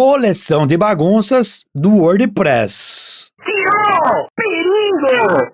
coleção de bagunças do WordPress. Tirou! Perigo!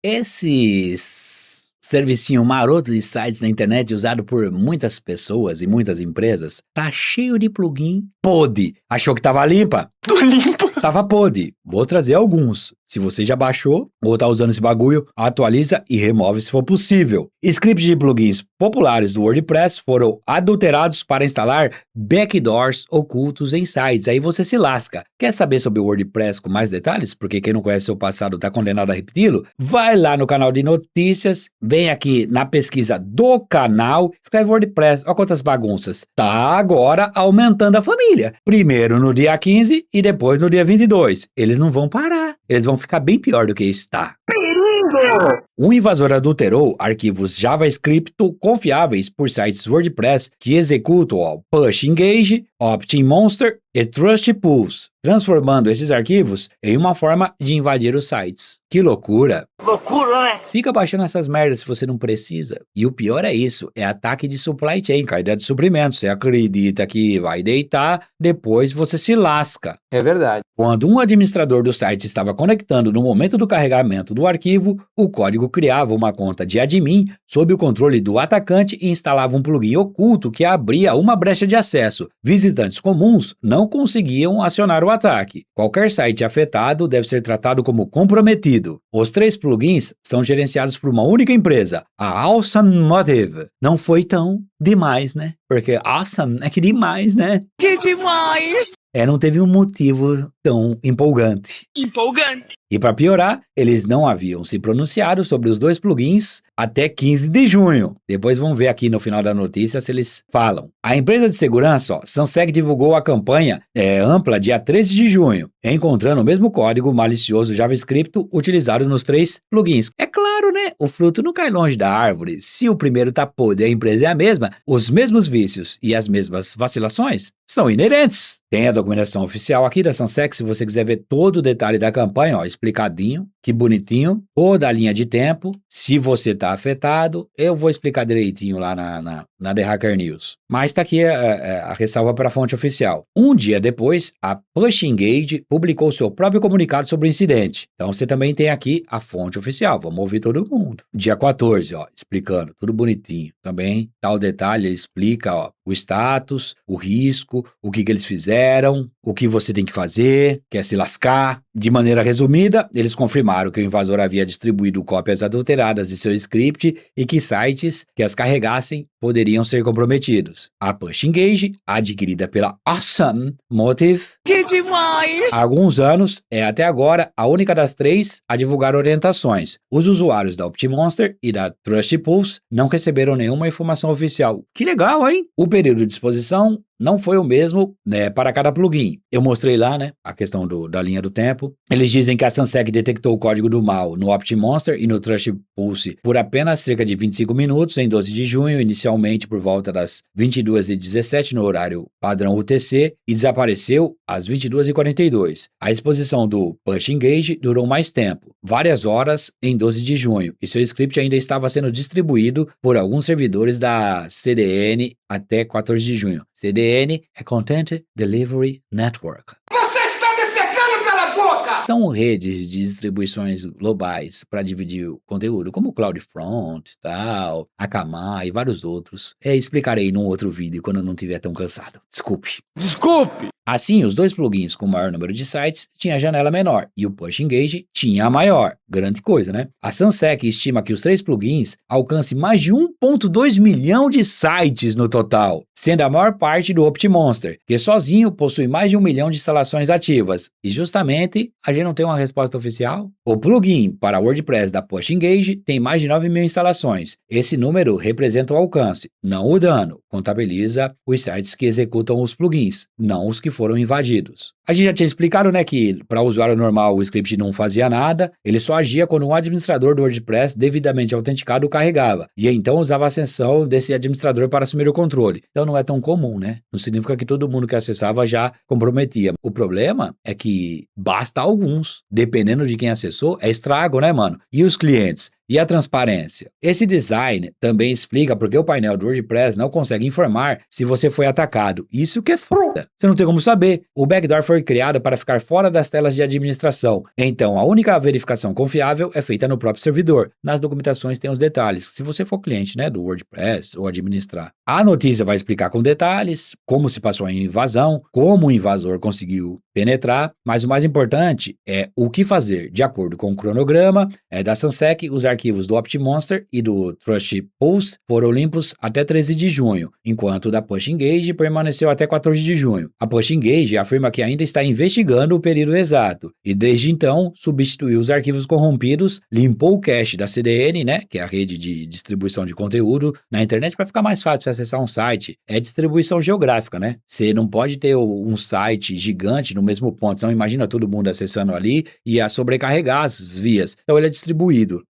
Esses servicinho maroto de sites na internet usado por muitas pessoas e muitas empresas tá cheio de plugin podre. Achou que tava limpa? Tô limpo. Tava podre. Vou trazer alguns. Se você já baixou ou tá usando esse bagulho, atualiza e remove se for possível. Scripts de plugins populares do WordPress foram adulterados para instalar backdoors ocultos em sites. Aí você se lasca. Quer saber sobre o WordPress com mais detalhes? Porque quem não conhece seu passado tá condenado a repeti-lo? Vai lá no canal de notícias, vem aqui na pesquisa do canal, escreve WordPress. Olha quantas bagunças. Tá agora aumentando a família. Primeiro no dia 15 e depois no dia 22. Eles não vão parar. Eles vão ficar bem pior do que está. Perigo! O invasor adulterou arquivos JavaScript confiáveis por sites WordPress que executam o Push Engage, OptinMonster e Trust Pools, transformando esses arquivos em uma forma de invadir os sites. Que loucura! Loucura, né? Fica baixando essas merdas se você não precisa. E o pior é isso, é ataque de supply chain, caída de suprimentos. Você acredita que vai deitar, depois você se lasca. É verdade. Quando um administrador do site estava conectando no momento do carregamento do arquivo, o código criava uma conta de admin sob o controle do atacante e instalava um plugin oculto que abria uma brecha de acesso. Visitantes comuns não conseguiam acionar o ataque. Qualquer site afetado deve ser tratado como comprometido. Os 3 plugins são gerenciados por uma única empresa, a Awesome Motive. Não foi tão demais, né? Porque awesome é que demais, né? Que demais! Não teve um motivo tão empolgante. Empolgante. E para piorar, eles não haviam se pronunciado sobre os 2 plugins até 15 de junho. Depois vamos ver aqui no final da notícia se eles falam. A empresa de segurança, Sunsec, divulgou a campanha ampla dia 13 de junho, encontrando o mesmo código malicioso JavaScript utilizado nos 3 plugins. É claro, né? O fruto não cai longe da árvore. Se o primeiro tá podre e a empresa é a mesma, os mesmos vícios e as mesmas vacilações são inerentes. Tem a documentação oficial aqui da Sunsec, se você quiser ver todo o detalhe da campanha, explicadinho, que bonitinho, toda a linha de tempo. Se você tá afetado, eu vou explicar direitinho lá na The Hacker News. Mas tá aqui a ressalva para a fonte oficial. Um dia depois, a Push Engage publicou seu próprio comunicado sobre o incidente. Então você também tem aqui a fonte oficial, vamos ouvir todo mundo. Dia 14, explicando, tudo bonitinho. Também tá o detalhe, ele explica, o status, o risco, o que eles fizeram, o que você tem que fazer, quer se lascar. De maneira resumida, eles confirmaram que o invasor havia distribuído cópias adulteradas de seu script e que sites que as carregassem poderiam ser comprometidos. A Push Engage, adquirida pela Awesome Motive, Que demais! há alguns anos, é até agora a única das 3 a divulgar orientações. Os usuários da OptinMonster e da Trust Pools não receberam nenhuma informação oficial. Que legal, hein? O período de exposição não foi o mesmo, para cada plugin. Eu mostrei lá, a questão da linha do tempo. Eles dizem que a Sunsec detectou o código do mal no OptinMonster e no Trust Pulse por apenas cerca de 25 minutos em 12 de junho, inicialmente por volta das 22h17 no horário padrão UTC, e desapareceu às 22h42. A exposição do Push Engage durou mais tempo, várias horas em 12 de junho, e seu script ainda estava sendo distribuído por alguns servidores da CDN até 14 de junho. CDN é Content Delivery Network. Você está me secando pela boca! São redes de distribuições globais para dividir o conteúdo, como o CloudFront, tal, Akamai e vários outros. Explicarei num outro vídeo quando eu não estiver tão cansado. Desculpe. Assim, os 2 plugins com o maior número de sites tinham a janela menor e o Push Engage tinha a maior. Grande coisa, né? A Sunsec estima que os 3 plugins alcancem mais de 1,2 milhão de sites no total, sendo a maior parte do OptinMonster, que sozinho possui mais de 1 milhão de instalações ativas. E justamente, a gente não tem uma resposta oficial? O plugin para WordPress da Push Engage tem mais de 9 mil instalações. Esse número representa o alcance, não o dano. Contabiliza os sites que executam os plugins, não os que foram invadidos. A gente já tinha explicado, que para o usuário normal o script não fazia nada, ele só agia quando um administrador do WordPress devidamente autenticado o carregava, e então usava a ascensão desse administrador para assumir o controle. Então não é tão comum, Não significa que todo mundo que acessava já comprometia. O problema é que basta alguns, dependendo de quem acessou, é estrago, mano? E os clientes? E a transparência? Esse design também explica porque o painel do WordPress não consegue informar se você foi atacado. Isso que é foda. Você não tem como saber. O backdoor foi criado para ficar fora das telas de administração. Então, a única verificação confiável é feita no próprio servidor. Nas documentações tem os detalhes. Se você for cliente, né, do WordPress ou administrar. A notícia vai explicar com detalhes como se passou a invasão, como o invasor conseguiu penetrar, mas o mais importante é o que fazer. De acordo com o cronograma da Sansec, os arquivos do OptiMonster e do Trust Pulse foram limpos até 13 de junho, enquanto o da Push Engage permaneceu até 14 de junho. A Push Engage afirma que ainda está investigando o período exato e desde então substituiu os arquivos corrompidos, limpou o cache da CDN, né, que é a rede de distribuição de conteúdo na internet para ficar mais fácil de acessar um site. É distribuição geográfica, né? Você não pode ter um site gigante no mesmo ponto. Então imagina todo mundo acessando ali e a sobrecarregar as vias. Então ele é distribuído.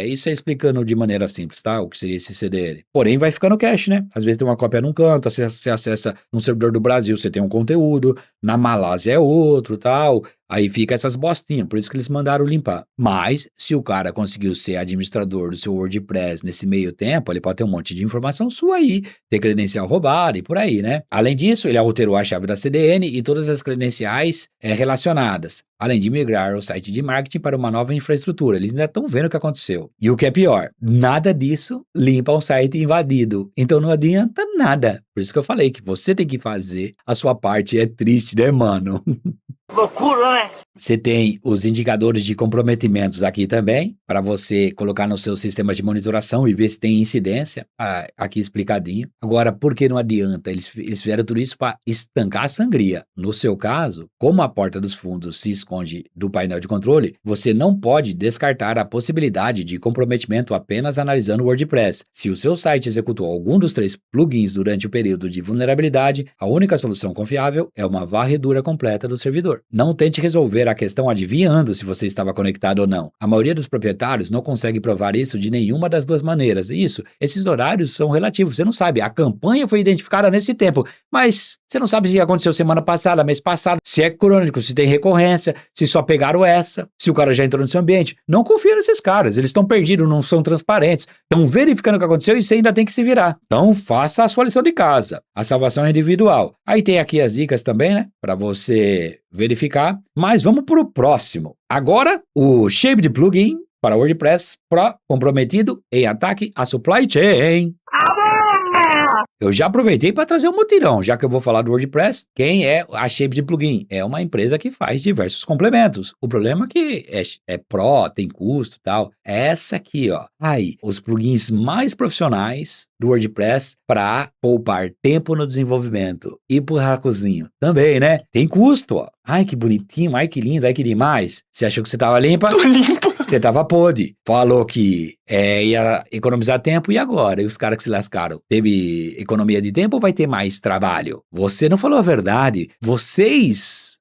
Isso é explicando de maneira simples, tá? O que seria esse CDN. Porém vai ficando cache, né? Às vezes tem uma cópia num canto, você acessa num servidor do Brasil, você tem um conteúdo, na Malásia é outro, tal. Aí fica essas bostinhas, por isso que eles mandaram limpar. Mas, se o cara conseguiu ser administrador do seu WordPress nesse meio tempo, ele pode ter um monte de informação sua aí, ter credencial roubada e por aí, né? Além disso, ele alterou a chave da CDN e todas as credenciais relacionadas, além de migrar o site de marketing para uma nova infraestrutura. Eles ainda estão vendo o que aconteceu. E o que é pior, nada disso limpa um site invadido. Então não adianta nada. Por isso que eu falei que você tem que fazer a sua parte. É triste, né, mano? Loucura, né? Você tem os indicadores de comprometimentos aqui também, para você colocar no seu sistema de monitoração e ver se tem incidência, aqui explicadinho. Agora, por que não adianta? Eles fizeram tudo isso para estancar a sangria. No seu caso, como a porta dos fundos se esconde do painel de controle, você não pode descartar a possibilidade de comprometimento apenas analisando o WordPress. Se o seu site executou algum dos 3 plugins durante o período de vulnerabilidade, a única solução confiável é uma varredura completa do servidor. Não tente resolver a questão adivinhando se você estava conectado ou não. A maioria dos proprietários não consegue provar isso de nenhuma das duas maneiras. Esses horários são relativos. Você não sabe, a campanha foi identificada nesse tempo, mas você não sabe se aconteceu semana passada, mês passado, se é crônico, se tem recorrência, se só pegaram essa, se o cara já entrou no seu ambiente. Não confia nesses caras, eles estão perdidos, não são transparentes, estão verificando o que aconteceu e você ainda tem que se virar. Então faça a sua lição de casa. A salvação é individual. Aí tem aqui as dicas também, né, para você verificar, mas vamos para o próximo. Agora, o Shape de Plugin para WordPress Pro comprometido em ataque à supply chain. Eu já aproveitei para trazer um mutirão, já que eu vou falar do WordPress. Quem é a Shape de Plugin? É uma empresa que faz diversos complementos. O problema é que é Pro, tem custo e tal. Essa aqui, ó. Aí, os plugins mais profissionais do WordPress para poupar tempo no desenvolvimento. E pro racozinho também, né? Tem custo, ó. Ai, que bonitinho, ai, que lindo, ai, que demais. Você achou que você tava limpa? Tô limpo. Você tava podre. Falou que ia economizar tempo e agora? E os caras que se lascaram? Teve economia de tempo ou vai ter mais trabalho? Você não falou a verdade. Vocês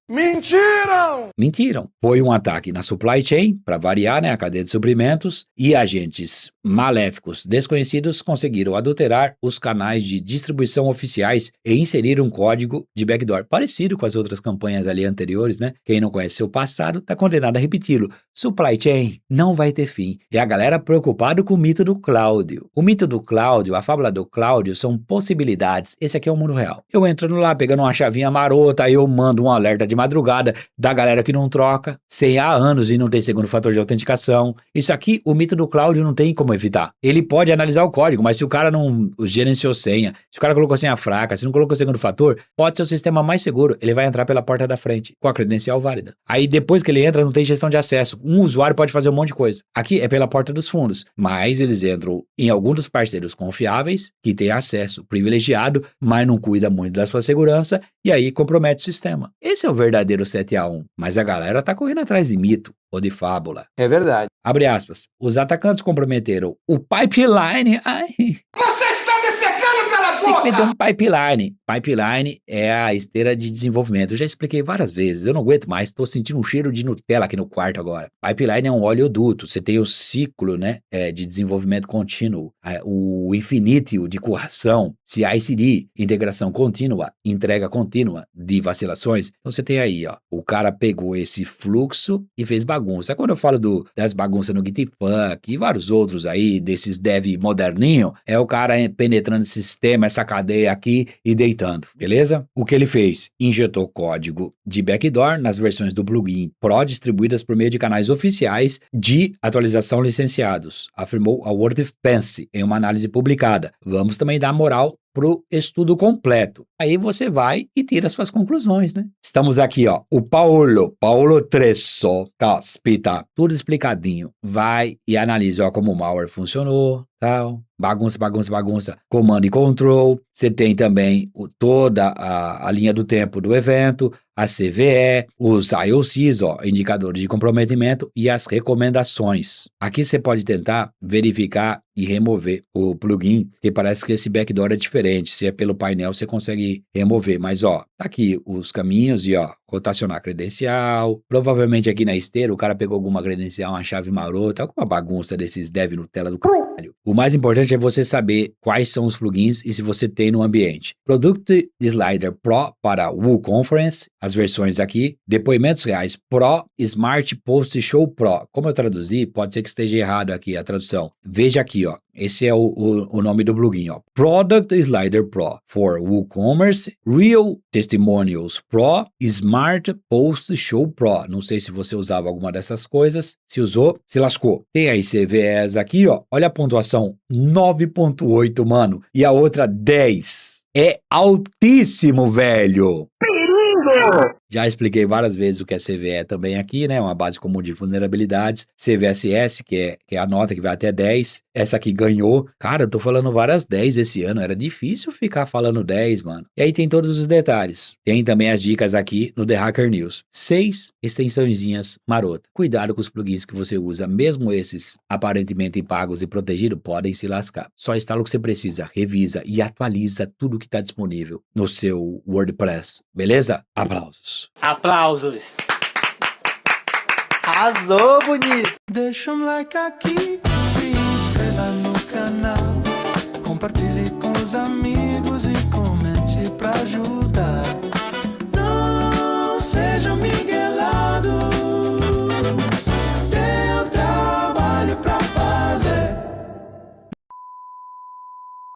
mentiram. Foi um ataque na supply chain, para variar, né, a cadeia de suprimentos, e agentes maléficos desconhecidos conseguiram adulterar os canais de distribuição oficiais e inserir um código de backdoor, parecido com as outras campanhas ali anteriores, né? Quem não conhece seu passado tá condenado a repeti-lo. Supply chain não vai ter fim. E a galera preocupada com o mito do Cláudio. O mito do Cláudio, a fábula do Cláudio são possibilidades. Esse aqui é o mundo real. Eu entrando lá, pegando uma chavinha marota, aí eu mando um alerta de madrugada da galera que não troca, sem há anos e não tem segundo fator de autenticação. Isso aqui, o mito do Cláudio não tem como evitar. Ele pode analisar o código, mas se o cara não gerenciou senha, se o cara colocou senha fraca, se não colocou segundo fator, pode ser o sistema mais seguro. Ele vai entrar pela porta da frente, com a credencial válida. Aí depois que ele entra, não tem gestão de acesso. Um usuário pode fazer um monte de coisa. Aqui é pela porta dos fundos, mas eles entram em algum dos parceiros confiáveis, que tem acesso privilegiado, mas não cuida muito da sua segurança, e aí compromete o sistema. Esse é o verdadeiro 7-1, mas a galera tá correndo atrás de mito ou de fábula. É verdade. Abre aspas. Os atacantes comprometeram o pipeline. Ai. Você está me secando pela boca! tem que meter um pipeline. Pipeline é a esteira de desenvolvimento. Eu já expliquei várias vezes, eu não aguento mais, tô sentindo um cheiro de Nutella aqui no quarto agora. Pipeline é um oleoduto, você tem o ciclo, né, de desenvolvimento contínuo, o infinito de coração, CI/CD, integração contínua, entrega contínua de vacilações. Então você tem aí, ó, o cara pegou esse fluxo e fez bagunça. Quando eu falo das bagunças no GitFunk e vários outros aí, desses dev moderninho, é o cara penetrando esse sistema, essa cadeia aqui e deitando, beleza? O que ele fez? Injetou código de backdoor nas versões do plugin Pro distribuídas por meio de canais oficiais de atualização licenciados, afirmou a WordFence em uma análise publicada. Vamos também dar moral pro estudo completo. Aí você vai e tira suas conclusões, né? Estamos aqui, ó, o Paulo Tresso, caspita, tudo explicadinho. Vai e analisa, ó, como o malware funcionou, tal, bagunça, comando e control. Você tem também toda a linha do tempo do evento, a CVE, os IOCs, ó, indicadores de comprometimento e as recomendações. Aqui você pode tentar verificar e remover o plugin, que parece que esse backdoor é diferente. Se é pelo painel, você consegue remover. Mas, ó, tá aqui os caminhos e, ó, rotacionar credencial. Provavelmente aqui na esteira o cara pegou alguma credencial, uma chave marota, alguma bagunça desses dev Nutella do caralho. O mais importante é você saber quais são os plugins e se você tem no ambiente. Product Slider Pro para WooConference, as versões aqui. Depoimentos reais Pro, Smart Post Show Pro. Como eu traduzi, pode ser que esteja errado aqui a tradução. Veja aqui, ó. Esse é o nome do plugin, ó. Product Slider Pro for WooCommerce, Real Testimonials Pro, Smart Post Show Pro. Não sei se você usava alguma dessas coisas. Se usou, se lascou. Tem aí CVEs aqui, ó. Olha a pontuação, 9.8, mano. E a outra, 10. É altíssimo, velho. Já expliquei várias vezes o que é CVE também aqui, né? Uma base comum de vulnerabilidades. CVSS, que é a nota que vai até 10. Essa aqui ganhou. Cara, eu tô falando várias 10 esse ano. Era difícil ficar falando 10, mano. E aí tem todos os detalhes. Tem também as dicas aqui no The Hacker News. 6 extensõezinhas marota. Cuidado com os plugins que você usa. Mesmo esses aparentemente pagos e protegidos, podem se lascar. Só instala o que você precisa, revisa e atualiza tudo que está disponível no seu WordPress. Beleza? Aplausos. Aplausos. Arrasou, bonito. Deixa um like aqui, se inscreva no canal, compartilhe com os amigos e comente pra ajudar. Não seja um Miguel.